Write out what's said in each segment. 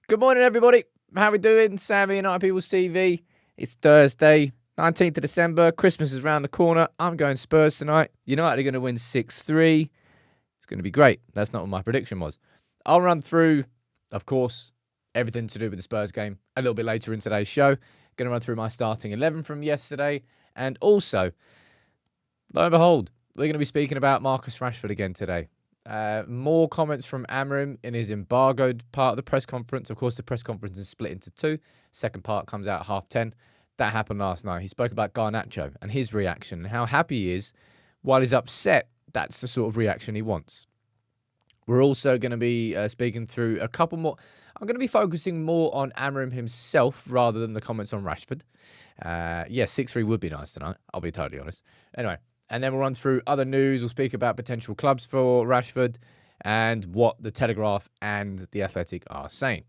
Good morning, everybody. How we doing? Sammy and I People's TV. It's Thursday, 19th of December. Christmas is around the corner. I'm going Spurs tonight. United are going to win 6-3. It's going to be great. That's not what my prediction was. I'll run through, of course, everything to do with the Spurs game a little bit later in today's show. Going to run through my starting 11 from yesterday. And also, lo and behold, we're going to be speaking about Marcus Rashford again today. More comments from Amorim in his embargoed part of the press conference. Of course, the press conference is split into two. Second part comes out at 10:30. That happened last night. He spoke about Garnacho and his reaction and how happy he is while he's upset. That's the sort of reaction he wants. We're also going to be speaking through a couple more. I'm going to be focusing more on Amorim himself rather than the comments on Rashford. 6-3 would be nice tonight. I'll be totally honest. Anyway. And then we'll run through other news. We'll speak about potential clubs for Rashford and what the Telegraph and the Athletic are saying.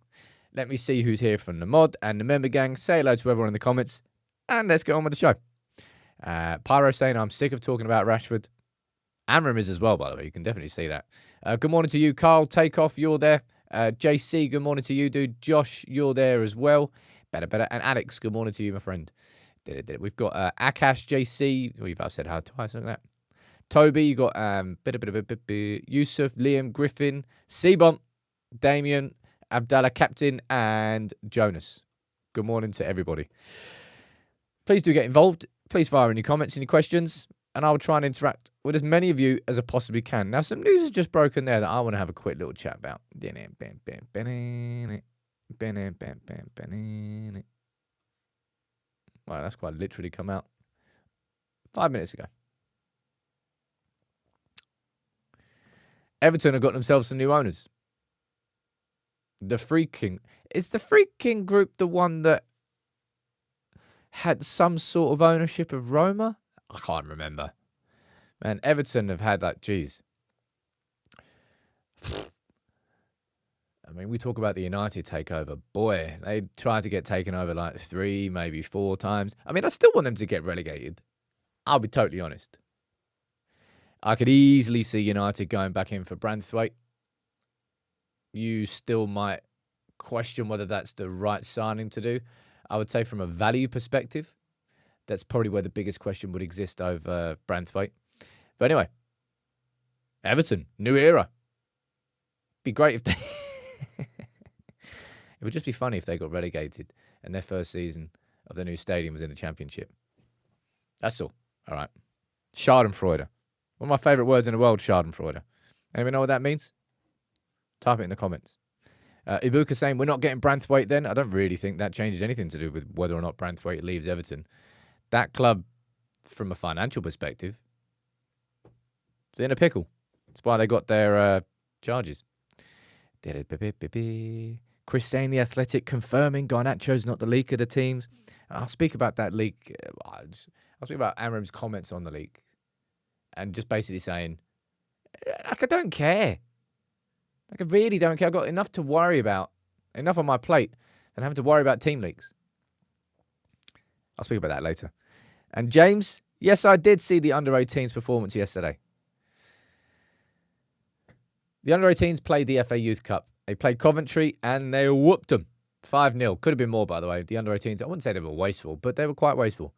Let me see who's here from the mod and the member gang. Say hello to everyone in the comments. And let's get on with the show. Pyro saying, I'm sick of talking about Rashford. Amorim is as well, by the way. You can definitely see that. Good morning to you, Carl. Takeoff, you're there. JC, good morning to you, dude. Josh, you're there as well. Better. And Alex, good morning to you, my friend. We've got Akash, JC. I've said hi twice. Look at that. Toby, you got Yusuf, Liam, Griffin, Seabomb, Damien, Abdallah, Captain, and Jonas. Good morning to everybody. Please do get involved. Please fire any comments, any questions, and I will try and interact with as many of you as I possibly can. Now, some news has just broken there that I want to have a quick little chat about. Well, that's quite literally come out 5 minutes ago. Everton have got themselves some new owners. The Freaking. Is the Freaking group the one that had some sort of ownership of Roma? I can't remember. Man, Everton have had I mean, we talk about the United takeover. Boy, they tried to get taken over 3, maybe 4 times. I mean, I still want them to get relegated. I'll be totally honest. I could easily see United going back in for Branthwaite. You still might question whether that's the right signing to do. I would say from a value perspective, that's probably where the biggest question would exist over Branthwaite. But anyway, Everton, new era. Be great if they... It would just be funny if they got relegated and their first season of the new stadium was in the Championship. That's all. All right. Schadenfreude. One of my favourite words in the world, Schadenfreude. Anyone know what that means? Type it in the comments. Ibuka saying, we're not getting Branthwaite then. I don't really think that changes anything to do with whether or not Branthwaite leaves Everton. That club, from a financial perspective, is in a pickle. That's why they got their charges. Chris saying the Athletic confirming Garnacho's not the leak of the teams. I'll speak about that leak. I'll speak about Amorim's comments on the leak. And just basically saying, I don't care. I really don't care. I've got enough to worry about. Enough on my plate than having to worry about team leaks. I'll speak about that later. And James, yes, I did see the under-18s performance yesterday. The under-18s played the FA Youth Cup. They played Coventry and they whooped them 5-0. Could have been more, by the way. The under-18s, I wouldn't say they were wasteful, but they were quite wasteful.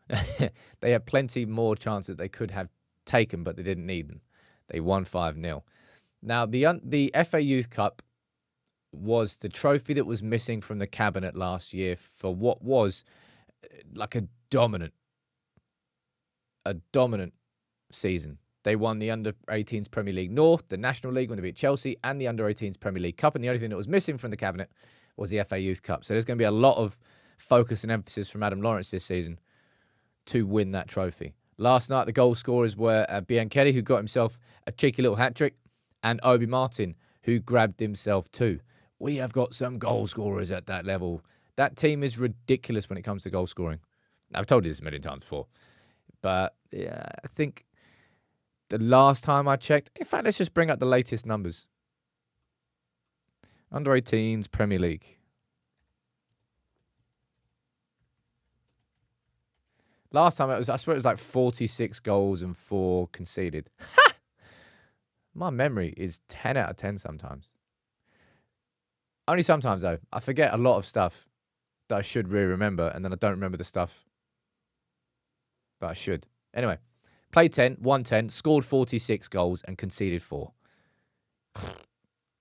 They had plenty more chances they could have taken, but they didn't need them. They won 5-0. Now, the FA Youth Cup was the trophy that was missing from the cabinet last year for what was like a dominant season. They won the Under-18s Premier League North, the National League when they beat Chelsea, and the Under-18s Premier League Cup. And the only thing that was missing from the cabinet was the FA Youth Cup. So there's going to be a lot of focus and emphasis from Adam Lawrence this season to win that trophy. Last night, the goal scorers were Bianchetti, who got himself a cheeky little hat-trick, and Obi Martin, who grabbed himself 2. We have got some goal scorers at that level. That team is ridiculous when it comes to goal scoring. I've told you this a million times before. But yeah, I think the last time I checked, in fact, let's just bring up the latest numbers. Under-18s Premier League. Last time, I swear it was like 46 goals and 4 conceded. My memory is 10 out of 10 sometimes. Only sometimes, though. I forget a lot of stuff that I should really remember, and then I don't remember the stuff that I should. Anyway, played 10, won 10, scored 46 goals, and conceded 4.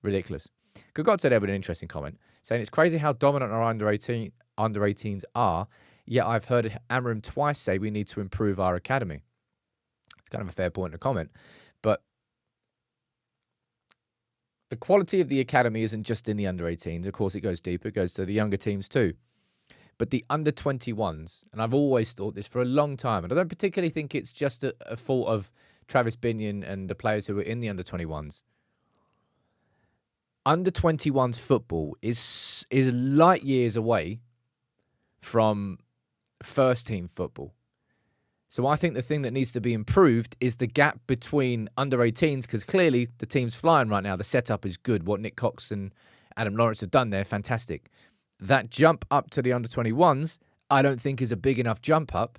Ridiculous. Good said there with an interesting comment, saying it's crazy how dominant our under 18s are, yet I've heard Amorim twice say we need to improve our academy. It's kind of a fair point to comment, but the quality of the academy isn't just in the under 18s. Of course, it goes deeper. It goes to the younger teams too. But the under 21s, and I've always thought this for a long time, and I don't particularly think it's just a fault of Travis Binion and the players who were in the under 21s. Under 21s football is light years away from first team football. So I think the thing that needs to be improved is the gap between under 18s, because clearly the team's flying right now. The setup is good. What Nick Cox and Adam Lawrence have done there, fantastic. That jump up to the under 21s, I don't think is a big enough jump up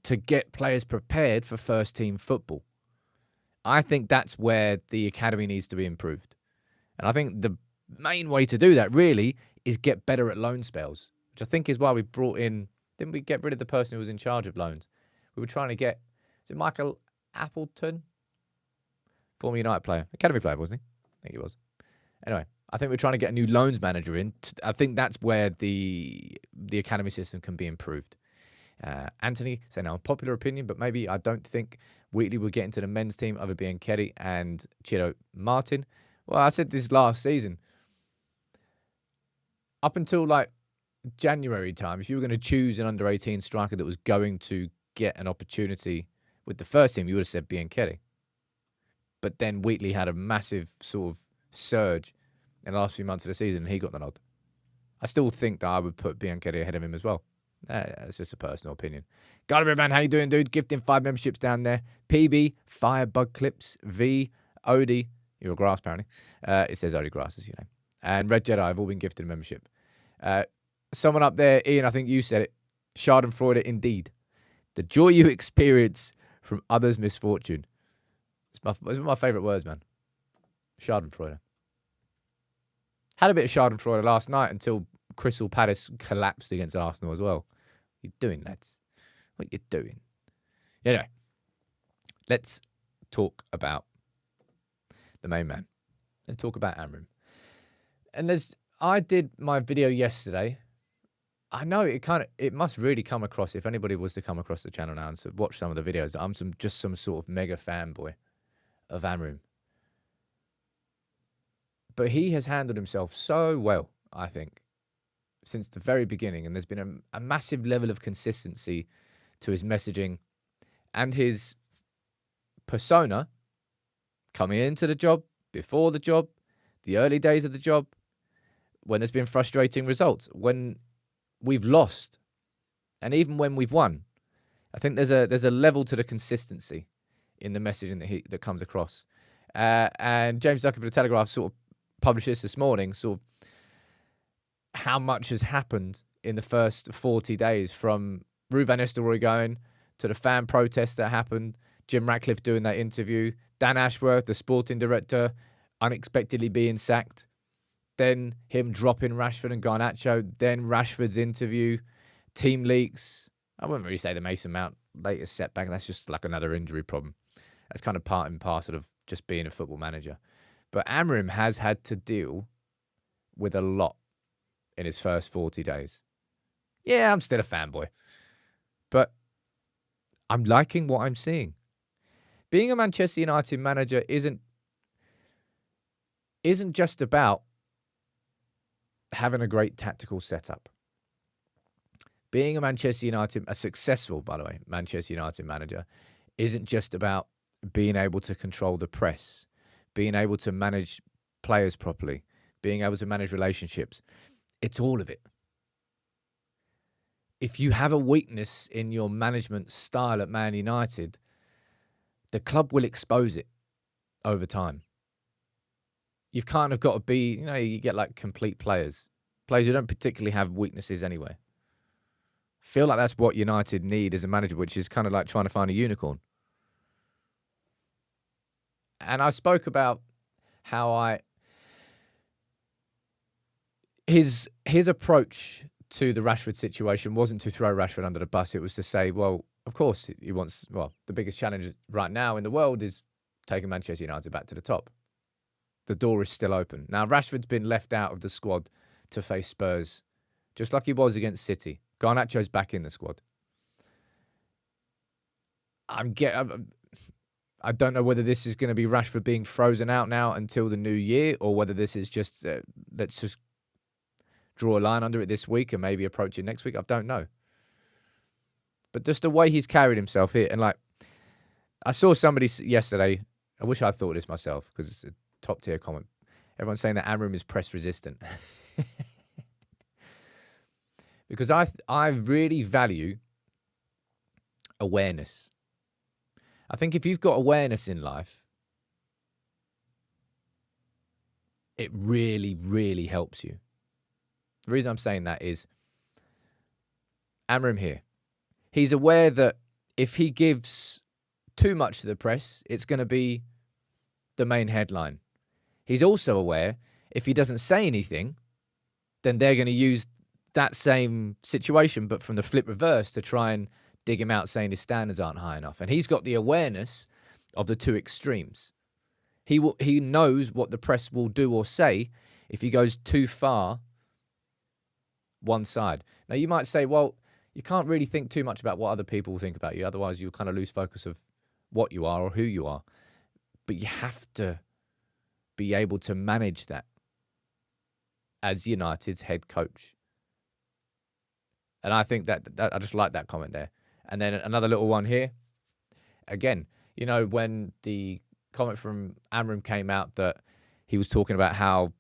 to get players prepared for first team football. I think that's where the academy needs to be improved. And I think the main way to do that really is get better at loan spells, which I think is why we brought in. Didn't we get rid of the person who was in charge of loans? We were trying to get, is it Michael Appleton? Former United player. Academy player, wasn't he? I think he was. Anyway, I think we're trying to get a new loans manager in. I think that's where the academy system can be improved. Anthony saying, now, unpopular opinion, but maybe I don't think Wheatley will get into the men's team over being Kelly and Chiro Martin. Well, I said this last season. Up until like January time, if you were going to choose an under 18 striker that was going to get an opportunity with the first team, you would have said Bianchetti. But then Wheatley had a massive sort of surge in the last few months of the season, and he got the nod. I still think that I would put Bianchetti ahead of him as well. That's just a personal opinion. Gotta man, how you doing, dude? Gifting 5 memberships down there. PB, Firebug Clips, V, Odie, you're a grass apparently. It says Odie Grass, as you know. And Red Jedi have all been gifted a membership. Someone up there, Ian, I think you said it. Schadenfreude indeed. The joy you experience from others' misfortune. It's one of my favourite words, man. Schadenfreude. Had a bit of Schadenfreude last night until Crystal Palace collapsed against Arsenal as well. What you doing, lads? What you doing? Anyway, let's talk about the main man. Let's talk about Amorim. And I did my video yesterday. I know it must really come across, if anybody was to come across the channel now and to watch some of the videos, I'm just some sort of mega fanboy of Amorim. But he has handled himself so well, I think, since the very beginning. And there's been a massive level of consistency to his messaging and his persona coming into the job, before the job, the early days of the job, when there's been frustrating results, when we've lost, and even when we've won. I think there's a level to the consistency in the messaging that comes across. And James Ducker for the Telegraph sort of published this morning, sort of how much has happened in the first 40 days, from Ruud van Nistelrooy going to the fan protest that happened, Jim Ratcliffe doing that interview, Dan Ashworth, the sporting director, unexpectedly being sacked, then him dropping Rashford and Garnacho, then Rashford's interview, team leaks. I wouldn't really say the Mason Mount latest setback. That's just like another injury problem. That's kind of part and parcel of just being a football manager. But Amorim has had to deal with a lot in his first 40 days. Yeah, I'm still a fanboy. But I'm liking what I'm seeing. Being a Manchester United manager isn't just about having a great tactical setup. Being a successful, by the way, Manchester United manager isn't just about being able to control the press, being able to manage players properly, being able to manage relationships. It's all of it. If you have a weakness in your management style at Man United, the club will expose it over time. You've kind of got to be, you get like complete players who don't particularly have weaknesses anyway. Feel like that's what United need as a manager, which is kind of like trying to find a unicorn. And I spoke about how his approach to the Rashford situation wasn't to throw Rashford under the bus. It was to say, well, of course he wants, well, the biggest challenge right now in the world is taking Manchester United back to the top. The door is still open. Now, Rashford's been left out of the squad to face Spurs, just like he was against City. Garnacho's back in the squad. I don't know whether this is going to be Rashford being frozen out now until the new year, or whether this is just, let's just draw a line under it this week and maybe approach it next week. I don't know. But just the way he's carried himself here, and like, I saw somebody yesterday, I wish I thought this myself, because it's a top tier comment. Everyone's saying that Amorim is press resistant. Because I really value awareness. I think if you've got awareness in life, it really, really helps you. The reason I'm saying that is Amorim here. He's aware that if he gives too much to the press, it's going to be the main headline. He's also aware if he doesn't say anything, then they're going to use that same situation, but from the flip reverse, to try and dig him out, saying his standards aren't high enough. And he's got the awareness of the two extremes. He knows what the press will do or say if he goes too far one side. Now, you might say, well, you can't really think too much about what other people will think about you. Otherwise, you'll kind of lose focus of what you are or who you are. But you have to be able to manage that as United's head coach. And I think that I just like that comment there. And then another little one here. Again, you know, when the comment from Amorim came out that he was talking about how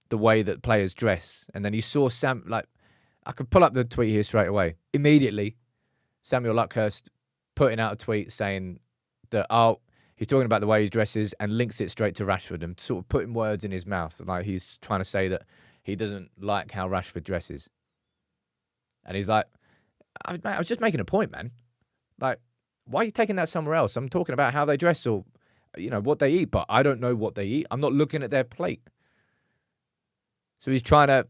the way that players dress, and then you saw I could pull up the tweet here straight away. Immediately, Samuel Luckhurst putting out a tweet saying that, he's talking about the way he dresses, and links it straight to Rashford and sort of putting words in his mouth. Like he's trying to say that he doesn't like how Rashford dresses. And he's like, I was just making a point, man. Like, why are you taking that somewhere else? I'm talking about how they dress or, you know, what they eat, but I don't know what they eat. I'm not looking at their plate. So he's trying to...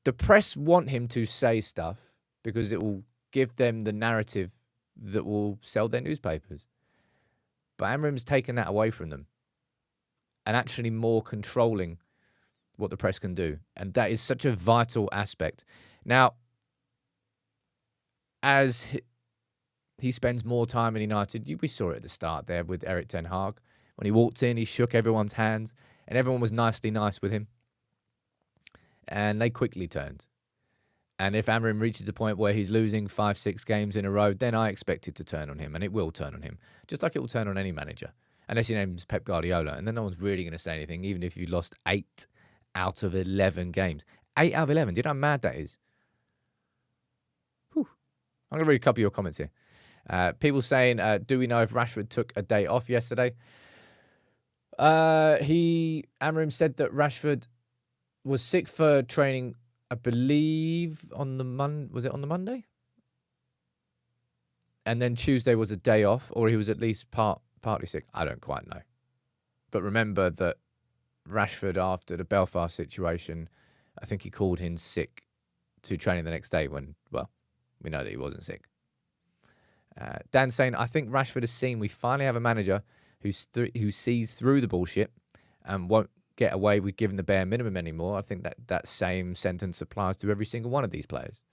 The press want him to say stuff because it will give them the narrative that will sell their newspapers. But Amorim's taken that away from them and actually more controlling what the press can do. And that is such a vital aspect. Now, as he spends more time in United, we saw it at the start there with Erik ten Hag. When he walked in, he shook everyone's hands and everyone was nicely nice with him. And they quickly turned. And if Amorim reaches a point where he's losing 5-6 games in a row, then I expect it to turn on him, and it will turn on him, just like it will turn on any manager, unless your name's Pep Guardiola, and then no one's really going to say anything, even if you lost 8 out of 11 games. 8 out of 11. Do you know how mad that is? Whew. I'm going to read a couple of your comments here. People saying, do we know if Rashford took a day off yesterday? Amorim said that Rashford was sick for training, I believe, on the was it on the Monday? And then Tuesday was a day off, or he was at least partly sick. I don't quite know. But remember that Rashford, after the Belfast situation, I think he called in sick to training the next day when, well, we know that he wasn't sick. Dan saying, I think Rashford has seen we finally have a manager who sees through the bullshit and won't get away with giving the bare minimum anymore. I think that same sentence applies to every single one of these players.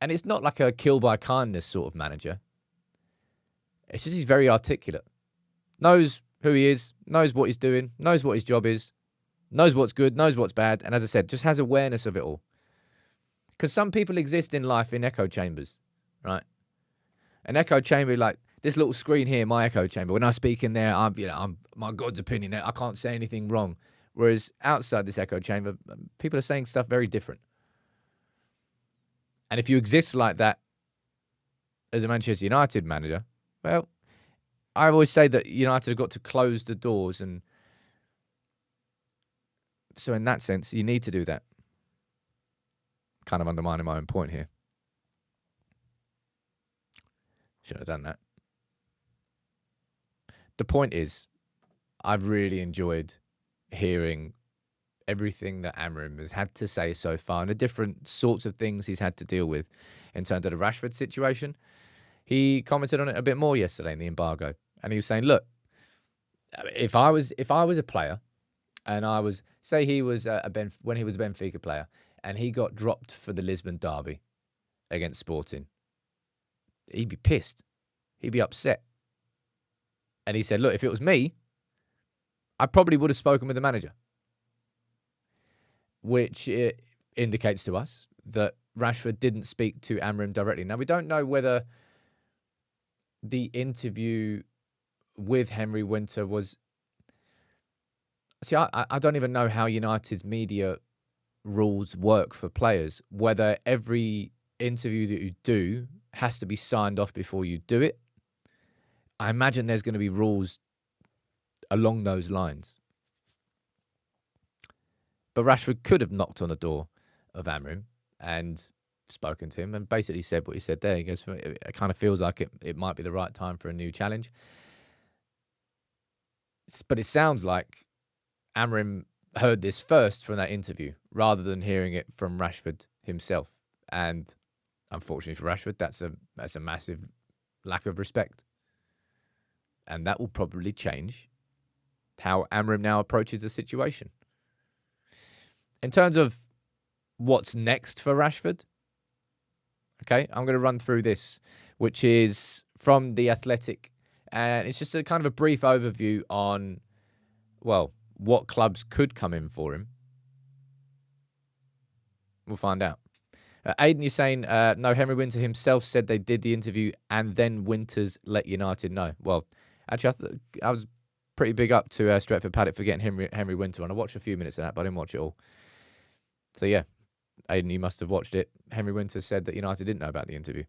And it's not like a kill by kindness sort of manager. It's just he's very articulate. Knows who he is, knows what he's doing, knows what his job is, knows what's good, knows what's bad, and as I said, just has awareness of it all. Because some people exist in life in echo chambers, right? An echo chamber, like this little screen here, my echo chamber. When I speak in there, I'm my God's opinion. I can't say anything wrong. Whereas outside this echo chamber, people are saying stuff very different. And if you exist like that as a Manchester United manager, well, I always say that United have got to close the doors, and so in that sense, you need to do that. Kind of undermining my own point here. Shouldn't have done that. The point is, I've really enjoyed hearing everything that Amorim has had to say so far and the different sorts of things he's had to deal with in terms of the Rashford situation. He commented on it a bit more yesterday in the embargo, and he was saying, "Look, if I was a player, and I was say he was when he was a Benfica player, and he got dropped for the Lisbon derby against Sporting, he'd be pissed, he'd be upset." And he said, "Look, if it was me, I probably would have spoken with the manager," which indicates to us that Rashford didn't speak to Amorim directly. Now, we don't know whether the interview with Henry Winter was... See, I don't even know how United's media rules work for players, whether every interview that you do has to be signed off before you do it. I imagine there's going to be rules along those lines. But Rashford could have knocked on the door of Amorim and spoken to him and basically said what he said there. He goes, "It kind of feels like it might be the right time for a new challenge." But it sounds like Amorim heard this first from that interview rather than hearing it from Rashford himself. And unfortunately for Rashford, that's a massive lack of respect. And that will probably change how Amorim now approaches the situation. In terms of what's next for Rashford, okay, I'm going to run through this, which is from The Athletic. And it's just a kind of a brief overview on, well, what clubs could come in for him. We'll find out. Aidan, you're saying, no, Henry Winter himself said they did the interview and then Winters let United know. Well, actually, I was pretty big up to Stretford Paddock for getting Henry Winter on. I watched a few minutes of that, but I didn't watch it all. So, yeah, Aidan, you must have watched it. Henry Winter said that United didn't know about the interview.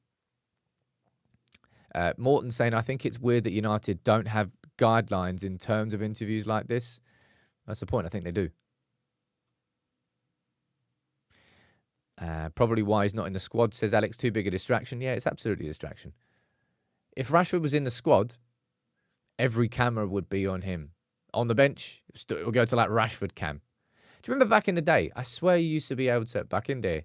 Morton saying, I think it's weird that United don't have guidelines in terms of interviews like this. That's the point. I think they do. Probably why he's not in the squad, says Alex. Too big a distraction. Yeah, it's absolutely a distraction. If Rashford was in the squad, every camera would be on him. On the bench, it would go to like Rashford cam. Do you remember back in the day? I swear you used to be able to, back in there,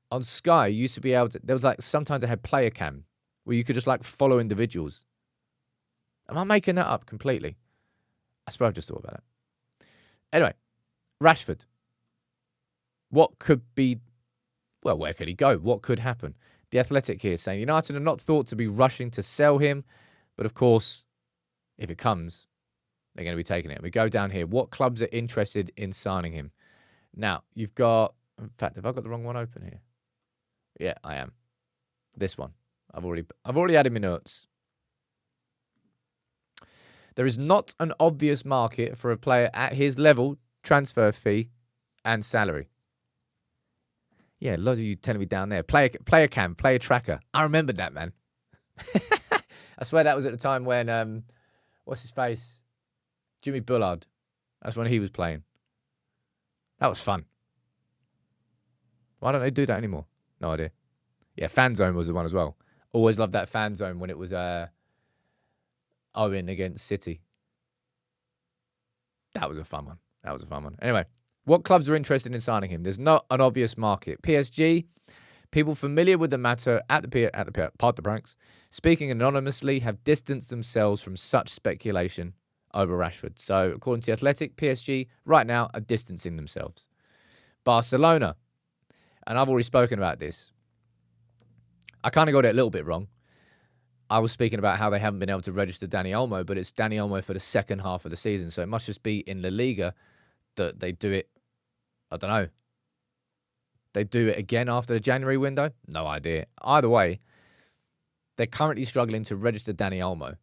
on Sky, you used to be able to, there was like, sometimes they had player cam where you could just like follow individuals. Am I making that up completely? I swear I've just thought about it. Anyway, Rashford. What could be, well, where could he go? What could happen? The Athletic here saying United are not thought to be rushing to sell him, but of course, if it comes, they're going to be taking it. We go down here. What clubs are interested in signing him? Now, you've got, in fact, have I got the wrong one open here? Yeah, I am. This one. I've already added my notes. There is not an obvious market for a player at his level, transfer fee, and salary. Yeah, a lot of you telling me down there. Player cam, player tracker. I remembered that, man. I swear that was at the time when, what's his face? Jimmy Bullard. That's when he was playing. That was fun. Why don't they do that anymore? No idea. Yeah, Fan Zone was the one as well. Always loved that Fan Zone when it was Owen against City. That was a fun one. Anyway, what clubs are interested in signing him? There's not an obvious market. PSG, people familiar with the matter at the Pod the Branks, speaking anonymously, have distanced themselves from such speculation over Rashford. So, according to The Athletic, PSG right now are distancing themselves. Barcelona, and I've already spoken about this. I kind of got it a little bit wrong. I was speaking about how they haven't been able to register Dani Olmo, but it's Dani Olmo for the second half of the season. So it must just be in La Liga that they do it. I don't know. They do it again after the January window? No idea. Either way, they're currently struggling to register Dani Olmo.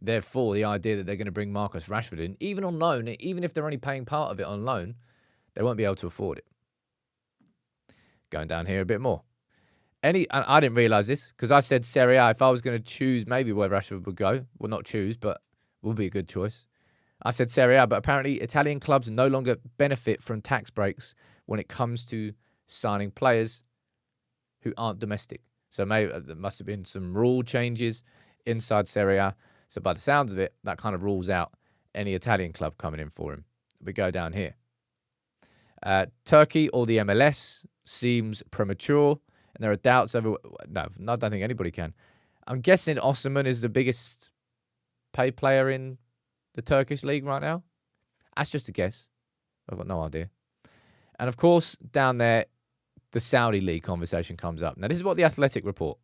Therefore, the idea that they're going to bring Marcus Rashford in, even on loan, even if they're only paying part of it on loan, they won't be able to afford it. Going down here a bit more. I didn't realise this because I said Serie A. If I was going to choose maybe where Rashford would go, well, not choose, but would be a good choice. I said Serie A, but apparently Italian clubs no longer benefit from tax breaks when it comes to signing players who aren't domestic. So maybe there must have been some rule changes inside Serie A. So by the sounds of it, that kind of rules out any Italian club coming in for him. we go down here. Turkey or the MLS seems premature, and there are doubts over. No, I don't think anybody can. I'm guessing Osimhen is the biggest paid player in the Turkish league right now. That's just a guess. I've got no idea. And of course, down there, the Saudi league conversation comes up. Now, this is what the Athletic report.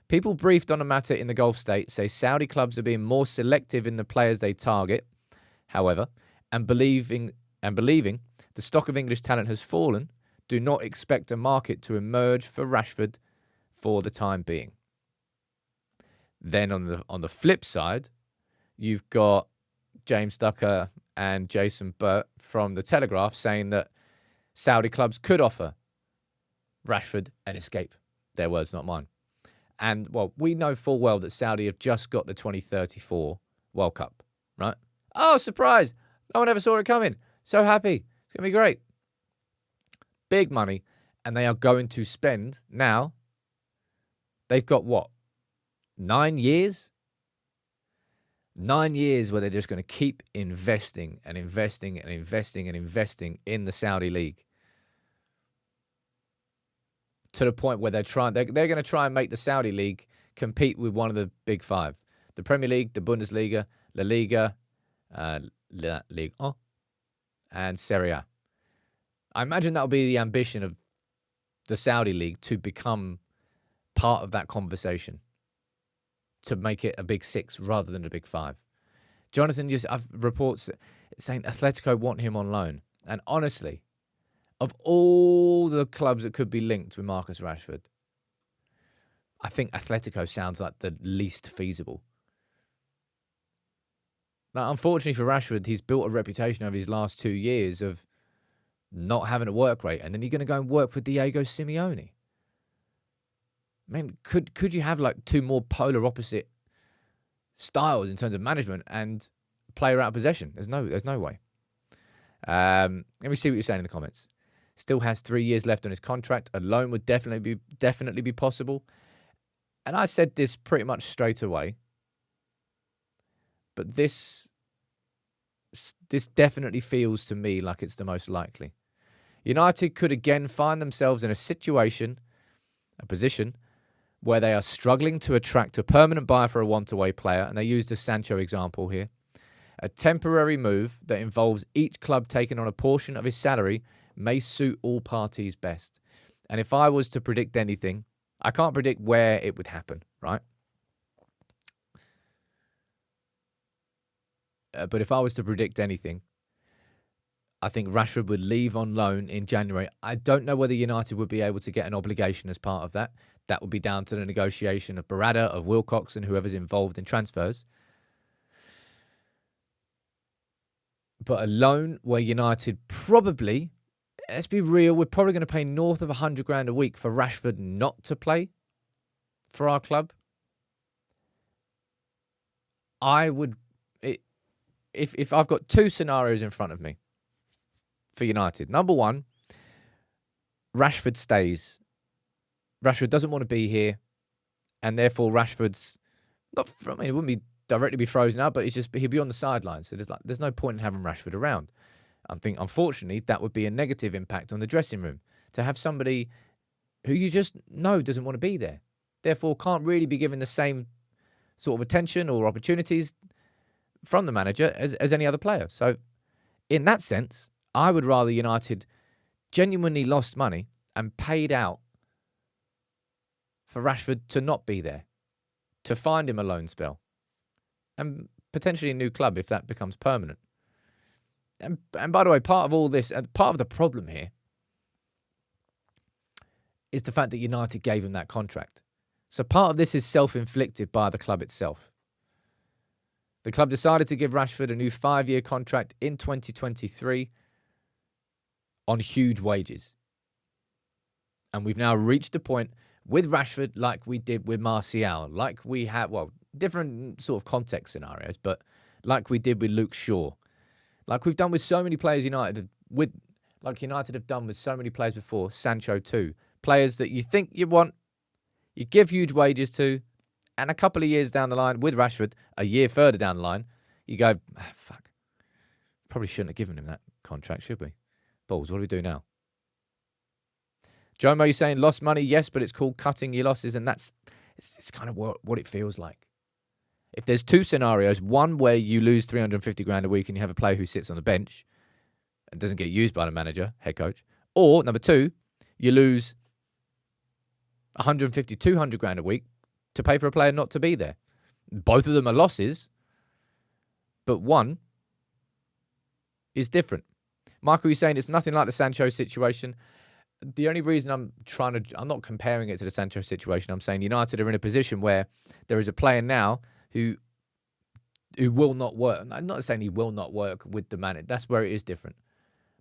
People briefed on the matter in the Gulf states say Saudi clubs are being more selective in the players they target. However, and believing the stock of English talent has fallen, do not expect a market to emerge for Rashford for the time being. Then on the flip side, you've got James Ducker and Jason Burt from The Telegraph saying that Saudi clubs could offer Rashford an escape. Their words, not mine. And, well, we know full well that Saudi have just got the 2034 World Cup, right? Oh, surprise! No one ever saw it coming. So happy. It's going to be great. Big money. And they are going to spend now. They've got what? 9 years? 9 years where they're just going to keep investing and investing and investing and investing in the Saudi league. To the point where they're going to try and make the Saudi league compete with one of the big five. The Premier League, the Bundesliga, La Liga, La Ligue 1, and Serie A. I imagine that'll be the ambition of the Saudi league, to become part of that conversation, to make it a big six rather than a big five. Jonathan, I've reports saying Atletico want him on loan. And honestly, of all the clubs that could be linked with Marcus Rashford, I think Atletico sounds like the least feasible. Now, unfortunately for Rashford, he's built a reputation over his last 2 years of not having a work rate, and then you're going to go and work for Diego Simeone. I mean, could you have like two more polar opposite styles in terms of management and player out of possession? There's no way. Let me see what you're saying in the comments. Still has 3 years left on his contract. A loan would definitely be possible. And I said this pretty much straight away. But this definitely feels to me like it's the most likely. United could again find themselves in a position where they are struggling to attract a permanent buyer for a want-away player, and they use the Sancho example here. A temporary move that involves each club taking on a portion of his salary may suit all parties best. And if I was to predict anything, I can't predict where it would happen, right? But if I was to predict anything, I think Rashford would leave on loan in January. I don't know whether United would be able to get an obligation as part of that. That would be down to the negotiation of Barada, of Wilcox, and whoever's involved in transfers. But a loan where United probably, let's be real, we're probably going to pay north of 100 grand a week for Rashford not to play for our club. I would, if I've got two scenarios in front of me for United. Number one, Rashford stays. Rashford doesn't want to be here, and therefore Rashford's not. I mean, it wouldn't directly be frozen out, but he'd be on the sidelines. So there's no point in having Rashford around. I think, unfortunately, that would be a negative impact on the dressing room, to have somebody who you just know doesn't want to be there, therefore can't really be given the same sort of attention or opportunities from the manager as any other player. So in that sense, I would rather United genuinely lost money and paid out for Rashford to not be there, to find him a loan spell, and potentially a new club if that becomes permanent. And by the way, part of all this, and part of the problem here, is the fact that United gave him that contract. So part of this is self-inflicted by the club itself. The club decided to give Rashford a new 5-year contract in 2023 on huge wages. And we've now reached a point with Rashford, like we did with Martial, like we had, well, different sort of context scenarios, but like we did with Luke Shaw, like we've done with so many players United have done with so many players before, Sancho too. Players that you think you want, you give huge wages to, and a couple of years down the line with Rashford, a year further down the line, you go, fuck, Probably shouldn't have given him that contract, should we? Balls, what do we do now? Jomo, you saying lost money? Yes, but it's called cutting your losses, and it's kind of what it feels like. If there's two scenarios, one where you lose 350 grand a week and you have a player who sits on the bench and doesn't get used by the manager, head coach, or number two, you lose 150, 200 grand a week to pay for a player not to be there. Both of them are losses, but one is different. Michael, you're saying it's nothing like the Sancho situation. The only reason I'm not comparing it to the Sancho situation. I'm saying United are in a position where there is a player now who will not work. I'm not saying he will not work with the manager. That's where it is different.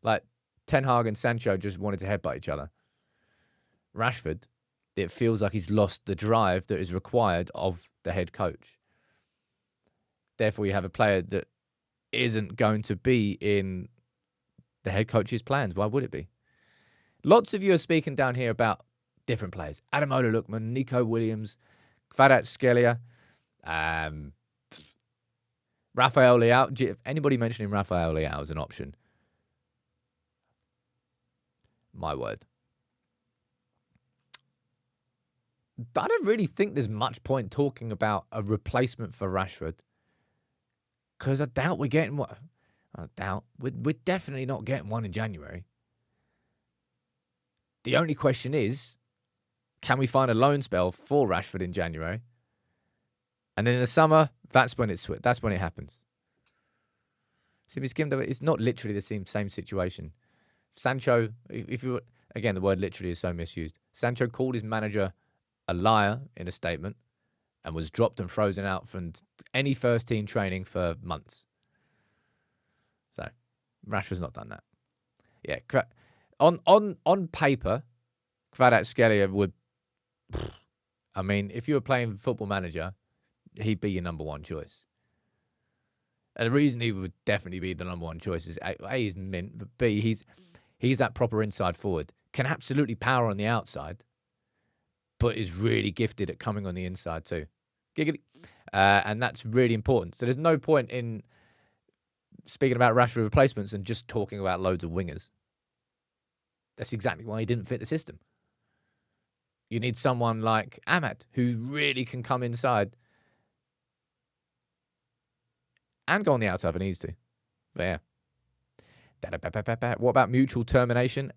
Like Ten Hag and Sancho just wanted to headbutt each other. Rashford, it feels like he's lost the drive that is required of the head coach. Therefore, you have a player that isn't going to be in the head coach's plans. Why would it be? Lots of you are speaking down here about different players. Ademola Lookman, Nico Williams, Kvaratskhelia, Rafael Leao. Anybody mentioning Rafael Leao as an option? My word. But I don't really think there's much point talking about a replacement for Rashford. Because I doubt we're getting one. We're definitely not getting one in January. The only question is, can we find a loan spell for Rashford in January? And then in the summer, that's when it happens. See, it's not literally the same situation. Sancho, again, the word literally is so misused. Sancho called his manager a liar in a statement and was dropped and frozen out from any first team training for months. So, Rashford's not done that. Yeah, on paper, Kvaratskhelia would. I mean, if you were playing Football Manager, he'd be your number one choice. And the reason he would definitely be the number one choice is A, he's mint, but B, he's that proper inside forward. Can absolutely power on the outside, but is really gifted at coming on the inside too. Giggity. And that's really important. So there's no point in speaking about Rashford replacements and just talking about loads of wingers. That's exactly why he didn't fit the system. You need someone like Ahmad who really can come inside and go on the outside if he needs to. But yeah. What about mutual termination?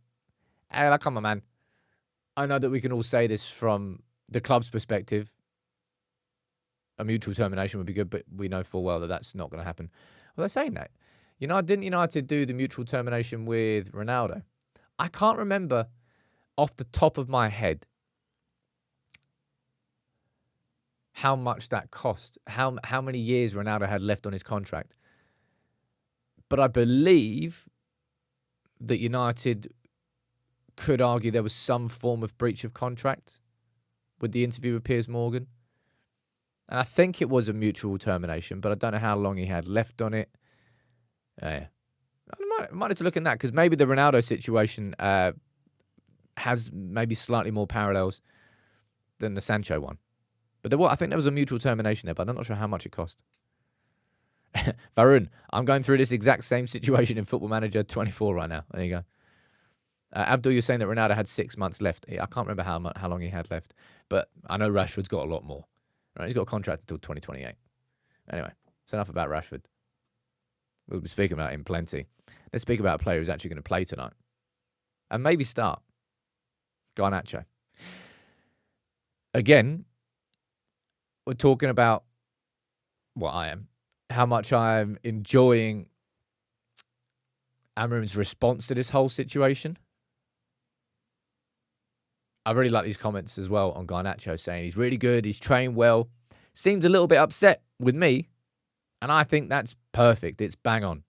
Come on, man. I know that we can all say this from the club's perspective. A mutual termination would be good, but we know full well that that's not going to happen. Well, they're saying that. Didn't United do the mutual termination with Ronaldo? I can't remember off the top of my head how much that cost, how many years Ronaldo had left on his contract. But I believe that United could argue there was some form of breach of contract with the interview with Piers Morgan. And I think it was a mutual termination, but I don't know how long he had left on it. Yeah. I might have to look at that because maybe the Ronaldo situation has maybe slightly more parallels than the Sancho one. But I think there was a mutual termination there, but I'm not sure how much it cost. Varun, I'm going through this exact same situation in Football Manager 24 right now. There you go. Abdul, you're saying that Ronaldo had 6 months left. I can't remember how long he had left, but I know Rashford's got a lot more. Right? He's got a contract until 2028. Anyway, it's enough about Rashford. We'll be speaking about him plenty. Let's speak about a player who's actually going to play tonight. And maybe start. Garnacho. Again, we're talking about how much I'm enjoying Amorim's response to this whole situation. I really like these comments as well on Garnacho saying he's really good, he's trained well. Seems a little bit upset with me, and I think that's perfect. It's bang on.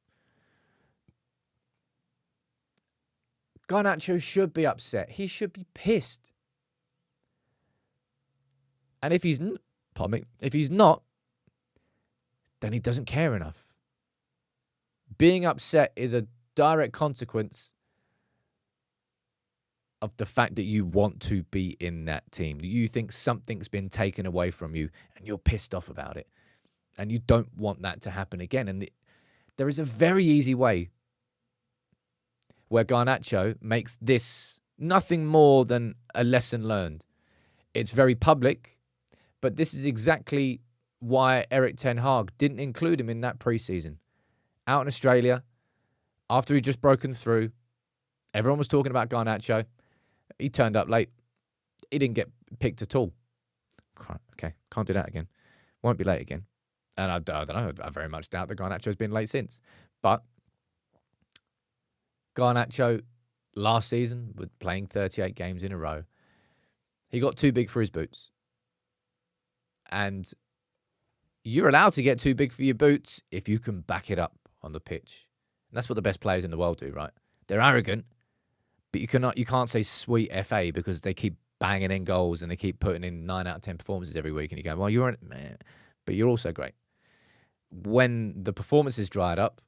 Garnacho should be upset. He should be pissed. And if he's not, then he doesn't care enough. Being upset is a direct consequence of the fact that you want to be in that team. That you think something's been taken away from you and you're pissed off about it. And you don't want that to happen again. And There is a very easy way where Garnacho makes this nothing more than a lesson learned. It's very public, but this is exactly why Erik ten Hag didn't include him in that preseason. Out in Australia, after he'd just broken through, everyone was talking about Garnacho. He turned up late. He didn't get picked at all. Okay, can't do that again. Won't be late again. And I don't know, I very much doubt that Garnacho's been late since. But Garnacho, last season, with playing 38 games in a row, he got too big for his boots. And you're allowed to get too big for your boots if you can back it up on the pitch. And that's what the best players in the world do, right? They're arrogant, but you can't say sweet FA because they keep banging in goals and they keep putting in 9 out of 10 performances every week. And you go, well, you're man, but you're also great. When the performances dried up,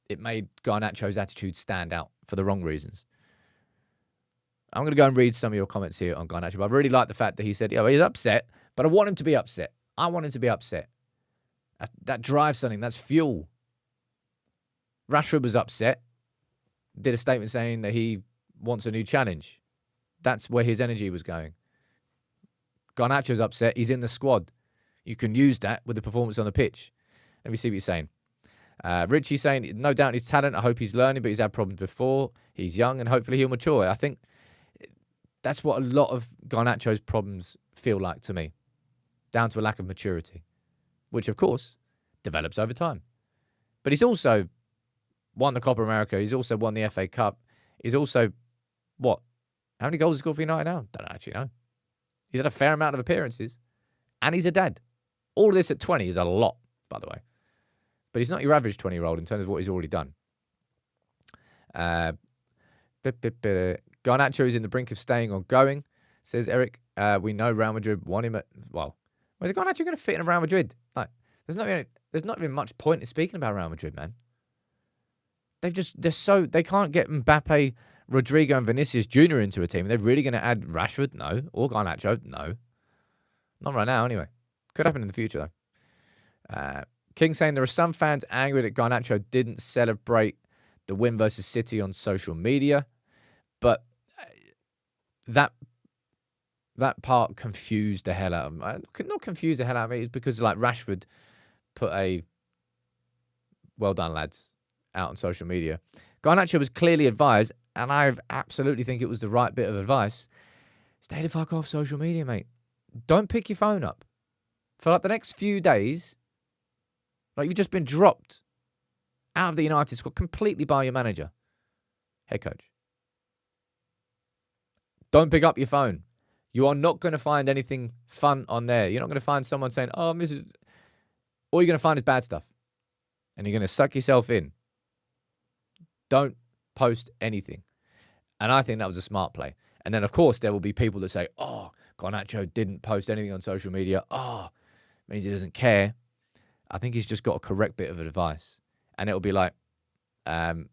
it made Garnacho's attitude stand out for the wrong reasons. I'm going to go and read some of your comments here on Garnacho. But I really like the fact that he said, he's upset, but I want him to be upset. I want him to be upset. That drives something. That's fuel. Rashford was upset. Did a statement saying that he wants a new challenge. That's where his energy was going. Garnacho's upset. He's in the squad. You can use that with the performance on the pitch. Let me see what you're saying. Richie's saying, no doubt his talent. I hope he's learning, but he's had problems before. He's young, and hopefully he'll mature. I think that's what a lot of Garnacho's problems feel like to me. Down to a lack of maturity, which, of course, develops over time. But he's also won the Copa America. He's also won the FA Cup. He's also, what? How many goals has he scored for United now? Don't actually know. He's had a fair amount of appearances. And he's a dad. All of this at 20 is a lot, by the way. But he's not your average 20-year-old in terms of what he's already done. Garnacho is in the brink of staying or going, says Eric. We know Real Madrid want him at, well, where's Garnacho going to fit in Real Madrid? Like, there's not even much point in speaking about Real Madrid, man. They can't get Mbappe, Rodrigo, and Vinicius Jr. into a team. They're really going to add Rashford? No. Or Garnacho? No. Not right now, anyway. Could happen in the future, though. King saying there are some fans angry that Garnacho didn't celebrate the win versus City on social media, but that part confused the hell out of me. Not confused the hell out of me. It's because like Rashford put a "well done, lads" out on social media. Garnacho was clearly advised, and I absolutely think it was the right bit of advice. Stay the fuck off social media, mate. Don't pick your phone up for like the next few days. Like you've just been dropped out of the United squad completely by your manager, head coach. Don't pick up your phone. You are not going to find anything fun on there. You're not going to find someone saying, oh, Mrs. All you're going to find is bad stuff. And you're going to suck yourself in. Don't post anything. And I think that was a smart play. And then, of course, there will be people that say, oh, Garnacho didn't post anything on social media. Oh, means he doesn't care. I think he's just got a correct bit of advice. And it'll be like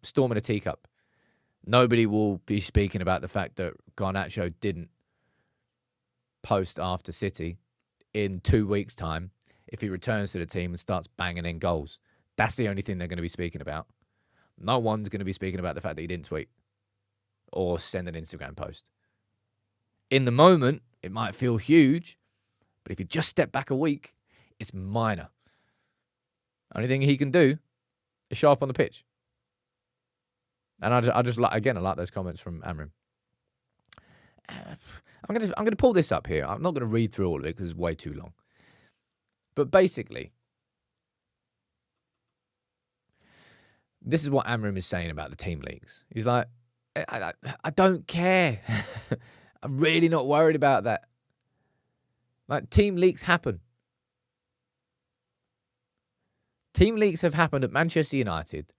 storm in a teacup. Nobody will be speaking about the fact that Garnacho didn't post after City in 2 weeks' time if he returns to the team and starts banging in goals. That's the only thing they're going to be speaking about. No one's going to be speaking about the fact that he didn't tweet or send an Instagram post. In the moment, it might feel huge, but if you just step back a week, it's minor. Only thing he can do is show up on the pitch. And I just like, again, I like those comments from Amorim. I'm gonna pull this up here. I'm not gonna read through all of it because it's way too long. But basically, this is what Amorim is saying about the team leagues. He's like, I don't care. I'm really not worried about that. Like, team leaks happen. Team leaks have happened at Manchester United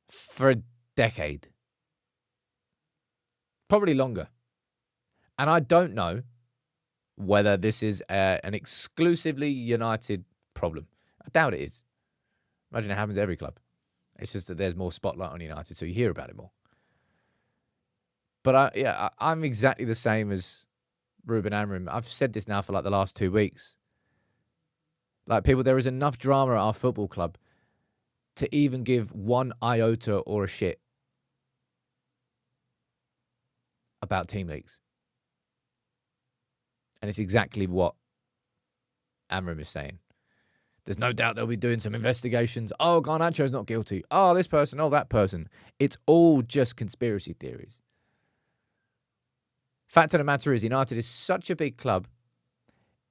for a decade. Probably longer. And I don't know whether this is an exclusively United problem. I doubt it is. Imagine it happens at every club. It's just that there's more spotlight on United, so you hear about it more. But I'm exactly the same as Ruben Amorim. I've said this now for like the last 2 weeks. Like, people, there is enough drama at our football club to even give one iota or a shit about team leaks. And it's exactly what Amorim is saying. There's no doubt they'll be doing some investigations. Oh, Garnacho's not guilty. Oh, this person. Oh, that person. It's all just conspiracy theories. Fact of the matter is, United is such a big club.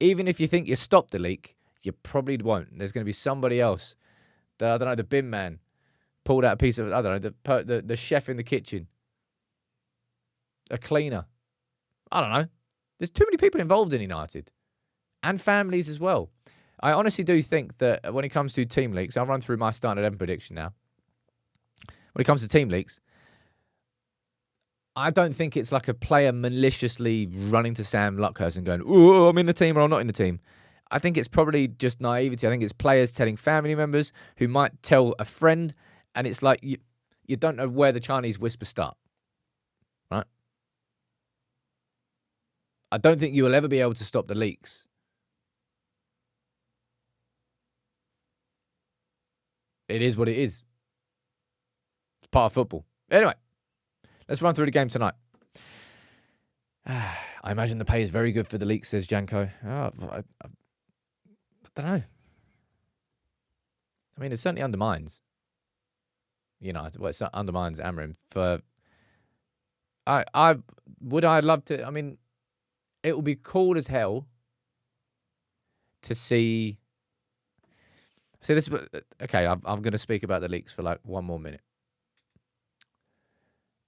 Even if you think you stopped the leak, you probably won't. There's going to be somebody else. I don't know, the bin man pulled out a piece of, I don't know, the chef in the kitchen. A cleaner. I don't know. There's too many people involved in United. And families as well. I honestly do think that when it comes to team leaks, I'll run through my starting 11 prediction now. When it comes to team leaks, I don't think it's like a player maliciously running to Sam Luckhurst and going, oh, I'm in the team or I'm not in the team. I think it's probably just naivety. I think it's players telling family members who might tell a friend, and it's like you don't know where the Chinese whispers start. Right? I don't think you will ever be able to stop the leaks. It is what it is. It's part of football. Anyway, let's run through the game tonight. I imagine the pay is very good for the leaks, says Janko. I don't know. I mean, it certainly undermines United. Well, it undermines Amorim. I love to. I mean, it will be cool as hell to see. So this, okay, I'm going to speak about the leaks for like one more minute.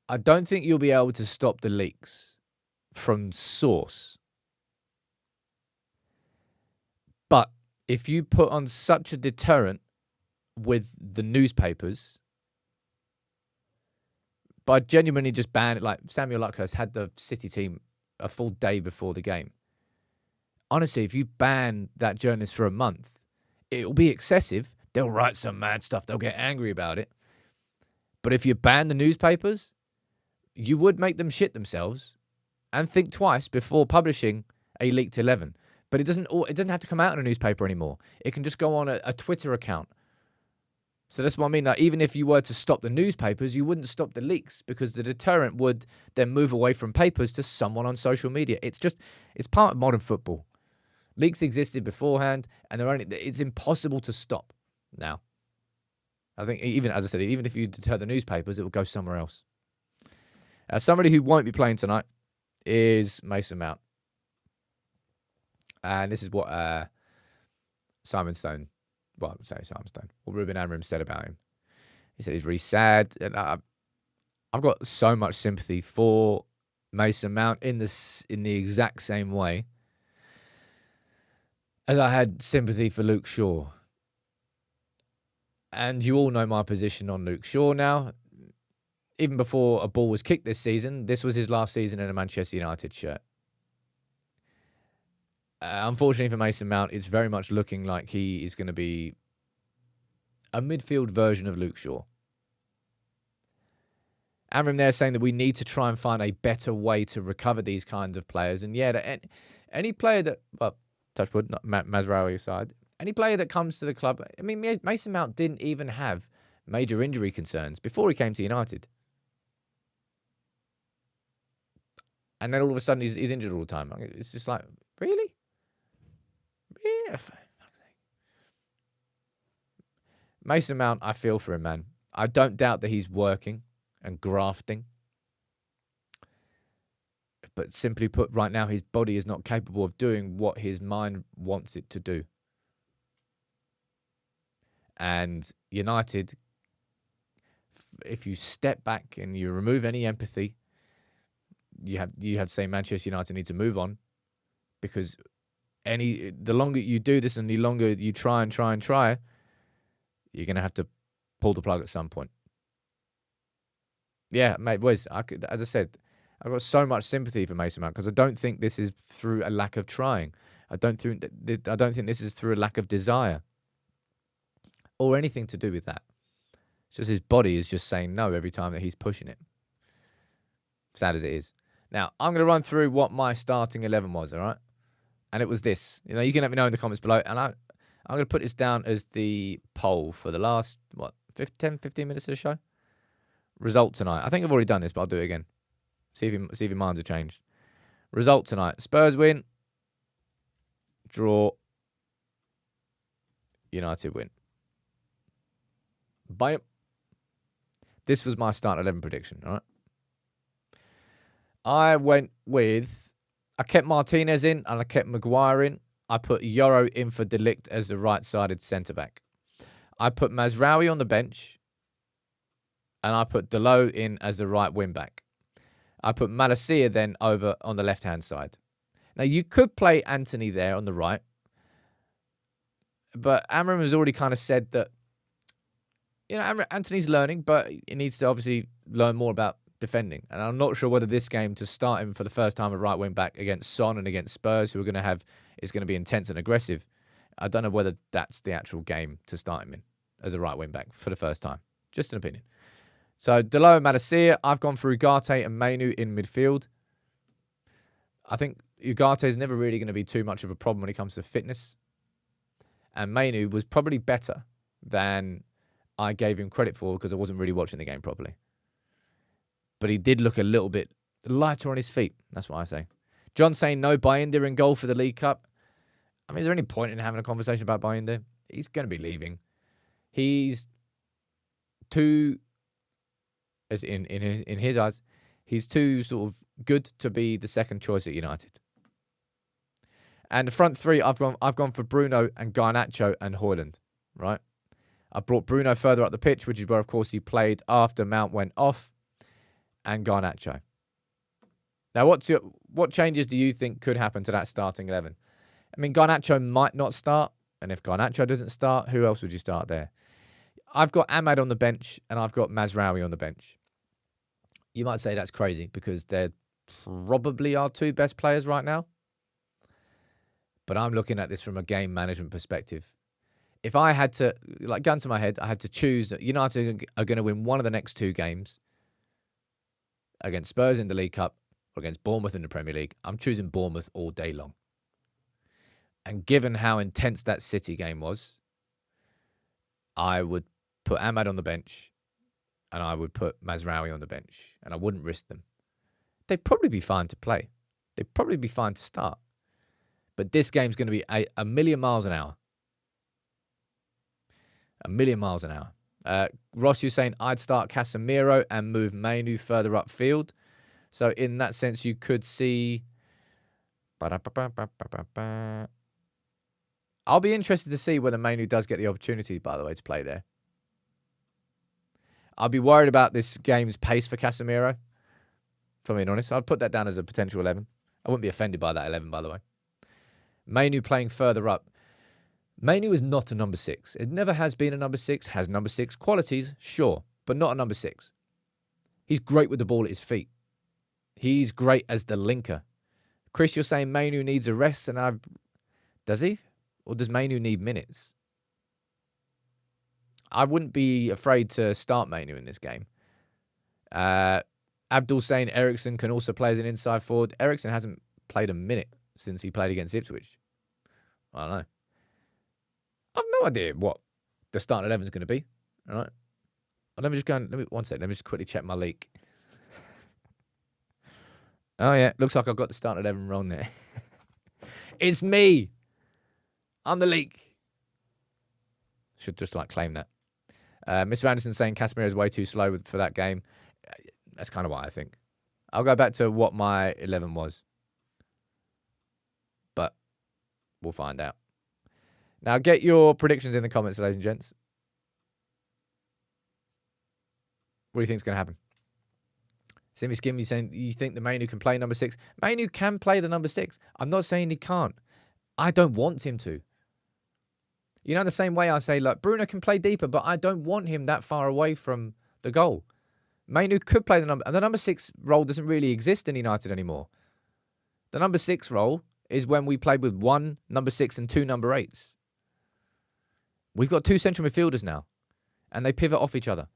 I don't think you'll be able to stop the leaks from source. But if you put on such a deterrent with the newspapers, by genuinely just ban it, like Samuel Luckhurst had the City team a full day before the game. Honestly, if you ban that journalist for a month, it'll be excessive. They'll write some mad stuff. They'll get angry about it. But if you ban the newspapers, you would make them shit themselves and think twice before publishing a leaked 11. But it doesn't have to come out in a newspaper anymore. It can just go on a Twitter account. So that's what I mean. Like, even if you were to stop the newspapers, you wouldn't stop the leaks because the deterrent would then move away from papers to someone on social media. It's part of modern football. Leaks existed beforehand, and it's impossible to stop now. I think, even as I said, even if you deter the newspapers, it will go somewhere else. Somebody who won't be playing tonight is Mason Mount. And this is what Ruben Amorim said about him. He said he's really sad. And I've got so much sympathy for Mason Mount in the exact same way as I had sympathy for Luke Shaw. And you all know my position on Luke Shaw now. Even before a ball was kicked this season, this was his last season in a Manchester United shirt. Unfortunately for Mason Mount, it's very much looking like he is going to be a midfield version of Luke Shaw. Amorim there saying that we need to try and find a better way to recover these kinds of players. And yeah, any player that, well, touch wood, not Mazraoui aside, any player that comes to the club, I mean, Mason Mount didn't even have major injury concerns before he came to United. And then all of a sudden he's injured all the time. It's just like, really? Yeah. Mason Mount, I feel for him, man. I don't doubt that he's working and grafting. But simply put, right now, his body is not capable of doing what his mind wants it to do. And United, if you step back and you remove any empathy, you have to say Manchester United need to move on, because the longer you do this and the longer you try, you're going to have to pull the plug at some point. Yeah, mate, Wes, as I said, I've got so much sympathy for Mason Mount because I don't think this is through a lack of trying. I don't think this is through a lack of desire or anything to do with that. It's just his body is just saying no every time that he's pushing it. Sad as it is. Now, I'm going to run through what my starting 11 was, all right? And it was this. You can let me know in the comments below. And I'm going to put this down as the poll for the last, 15 minutes of the show. Result tonight. I think I've already done this, but I'll do it again. See if your minds have changed. Result tonight. Spurs win. Draw. United win. Bam. This was my start 11 prediction, all right? I kept Martinez in and I kept Maguire in. I put Yoro in for De Ligt as the right-sided centre-back. I put Mazraoui on the bench and I put Dalot in as the right wing-back. I put Malacia then over on the left-hand side. Now, you could play Anthony there on the right, but Amorim has already kind of said that, Anthony's learning, but he needs to obviously learn more about defending. And I'm not sure whether this game to start him for the first time at right wing back against Son and against Spurs, who are going to have, is going to be intense and aggressive. I don't know whether that's the actual game to start him in as a right wing back for the first time. Just an opinion. So Dalot and Malacia, I've gone for Ugarte and Mainu in midfield. I think Ugarte is never really going to be too much of a problem when it comes to fitness. And Mainu was probably better than I gave him credit for because I wasn't really watching the game properly. But he did look a little bit lighter on his feet. That's what I say. John saying no Bayindir in goal for the League Cup. I mean, is there any point in having a conversation about Bayindir? He's going to be leaving. He's too, as in his eyes, he's too sort of good to be the second choice at United. And the front three, I've gone for Bruno and Garnacho and Højlund, right? I brought Bruno further up the pitch, which is where, of course, he played after Mount went off, and Garnacho. Now, what changes do you think could happen to that starting 11? I mean, Garnacho might not start, and if Garnacho doesn't start, who else would you start there? I've got Ahmad on the bench, and I've got Mazraoui on the bench. You might say that's crazy because they're probably our two best players right now. But I'm looking at this from a game management perspective. If I had to, gun to my head, I had to choose that United are going to win one of the next two games against Spurs in the League Cup or against Bournemouth in the Premier League. I'm choosing Bournemouth all day long. And given how intense that City game was, I would put Ahmad on the bench and I would put Mazraoui on the bench and I wouldn't risk them. They'd probably be fine to play. They'd probably be fine to start. But this game's going to be a million miles an hour. A million miles an hour. Ross, you're saying I'd start Casemiro and move Mainu further upfield. So in that sense, you could see... I'll be interested to see whether Mainu does get the opportunity, by the way, to play there. I'll be worried about this game's pace for Casemiro, if I'm being honest. I'd put that down as a potential 11. I wouldn't be offended by that 11, by the way. Mainu playing further up. Mainu is not a number 6. It never has been a number 6. Has number 6 qualities, sure, but not a number 6. He's great with the ball at his feet. He's great as the linker. Chris, you're saying Mainu needs a rest, and does he? Or does Mainu need minutes? I wouldn't be afraid to start Mainu in this game. Abdul saying Eriksen can also play as an inside forward. Eriksen hasn't played a minute since he played against Ipswich. I don't know. I've no idea what the starting 11 is going to be. All right. Let me one second. Let me just quickly check my leak. Oh, yeah. Looks like I've got the starting 11 wrong there. It's me. I'm the leak. Should just claim that. Mr. Anderson saying Casemiro is way too slow for that game. That's kind of what I think. I'll go back to what my 11 was. But we'll find out. Now, get your predictions in the comments, ladies and gents. What do you think is going to happen? Simmy Skimmy saying, you think the Mainu can play number 6? Mainu can play the number 6. I'm not saying he can't. I don't want him to. You know, the same way I say, Bruno can play deeper, but I don't want him that far away from the goal. Mainu could play the number 6 role doesn't really exist in United anymore. The number 6 role is when we played with one number 6 and two number 8s. We've got two central midfielders now, and they pivot off each other.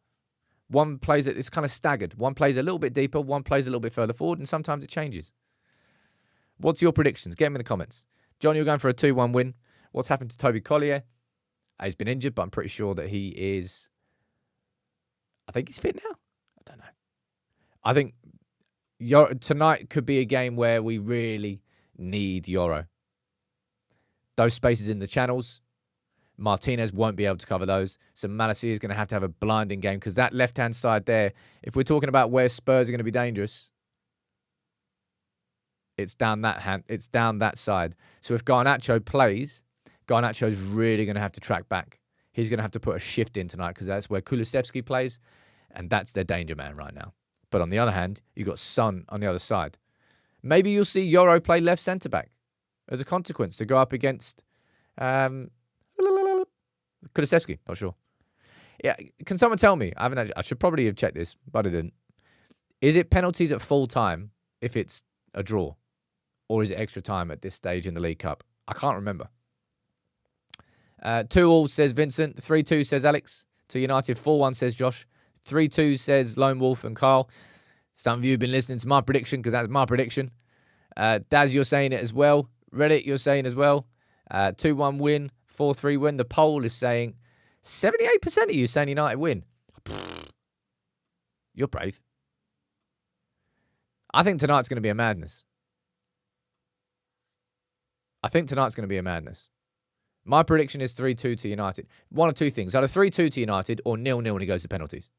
One plays it's kind of staggered. One plays a little bit deeper, one plays a little bit further forward, and sometimes it changes. What's your predictions? Get them in the comments. John, you're going for a 2-1 win. What's happened to Toby Collier? He's been injured, but I'm pretty sure that he is think he's fit now. I don't know. I think tonight could be a game where we really need Euro. Those spaces in the channels, Martinez won't be able to cover those. So Malacia is going to have a blinding game because that left-hand side there, if we're talking about where Spurs are going to be dangerous, it's down that side. So if Garnacho plays, Garnacho's really going to have to track back. He's going to have to put a shift in tonight because that's where Kulusevski plays, and that's their danger man right now. But on the other hand, you've got Son on the other side. Maybe you'll see Euro play left centre-back as a consequence to go up against Kulusevski. Not sure. Yeah, can someone tell me? I should probably have checked this, but I didn't. Is it penalties at full time if it's a draw? Or is it extra time at this stage in the League Cup? I can't remember. 2-2 says Vincent. 3-2 says Alex. To United. 4-1 says Josh. 3-2 says Lone Wolf and Carl. Some of you have been listening to my prediction because that's my prediction. Daz, you're saying it as well. Reddit, you're saying as well. 2-1 win. 4-3 win. The poll is saying 78% of you saying United win. You're brave. I think tonight's going to be a madness. My prediction is 3-2 to United. One of two things. Either 3-2 to United or 0-0 when he goes to penalties.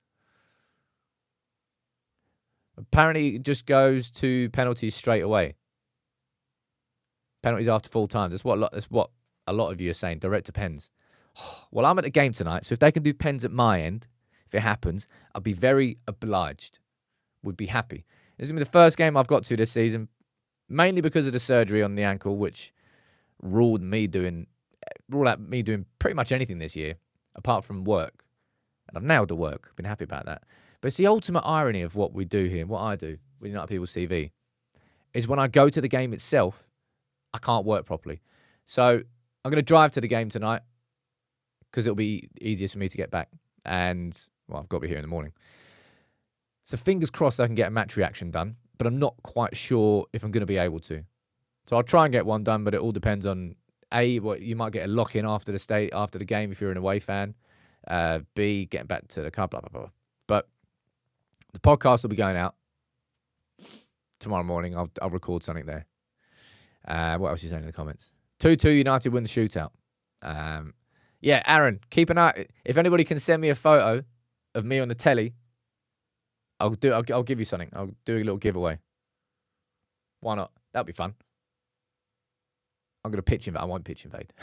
Apparently, it just goes to penalties straight away. Penalties after full time. That's what a lot of you are saying. Direct to pens. Well, I'm at the game tonight, so if they can do pens at my end, if it happens, I'll be very obliged. Would be happy. This is going to be the first game I've got to this season, mainly because of the surgery on the ankle, which ruled out me doing pretty much anything this year, apart from work. And I've nailed the work. Been happy about that. But it's the ultimate irony of what we do here, what I do with United People's TV, is when I go to the game itself, I can't work properly. So I'm going to drive to the game tonight because it'll be easiest for me to get back. And, well, I've got to be here in the morning. So fingers crossed I can get a match reaction done, but I'm not quite sure if I'm going to be able to. So I'll try and get one done, but it all depends on A, what you might get a lock-in after the game if you're an away fan. B, getting back to the car, blah, blah, blah. But the podcast will be going out tomorrow morning. I'll record something there. What else are you saying in the comments? 2-2 United win the shootout. Yeah, Aaron, keep an eye. If anybody can send me a photo of me on the telly, I'll give you something. I'll do a little giveaway. Why not? That'll be fun. I'm going to pitch invade. I won't pitch invade.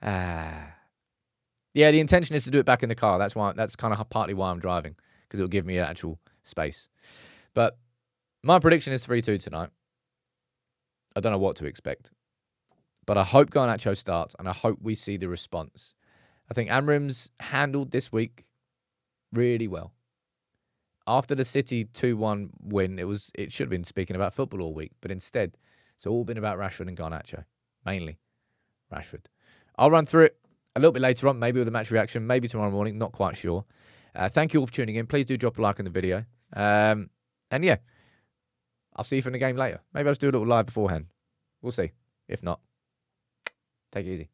Yeah, the intention is to do it back in the car. That's kind of partly why I'm driving, because it'll give me actual space. But my prediction is 3-2 tonight. I don't know what to expect. But I hope Garnacho starts, and I hope we see the response. I think Amorim's handled this week really well. After the City 2-1 win, it should have been speaking about football all week, but instead, it's all been about Rashford and Garnacho. Mainly Rashford. I'll run through it a little bit later on, maybe with a match reaction, maybe tomorrow morning, not quite sure. Thank you all for tuning in. Please do drop a like on the video. And yeah, I'll see you from the game later. Maybe I'll just do a little live beforehand. We'll see. If not, take it easy.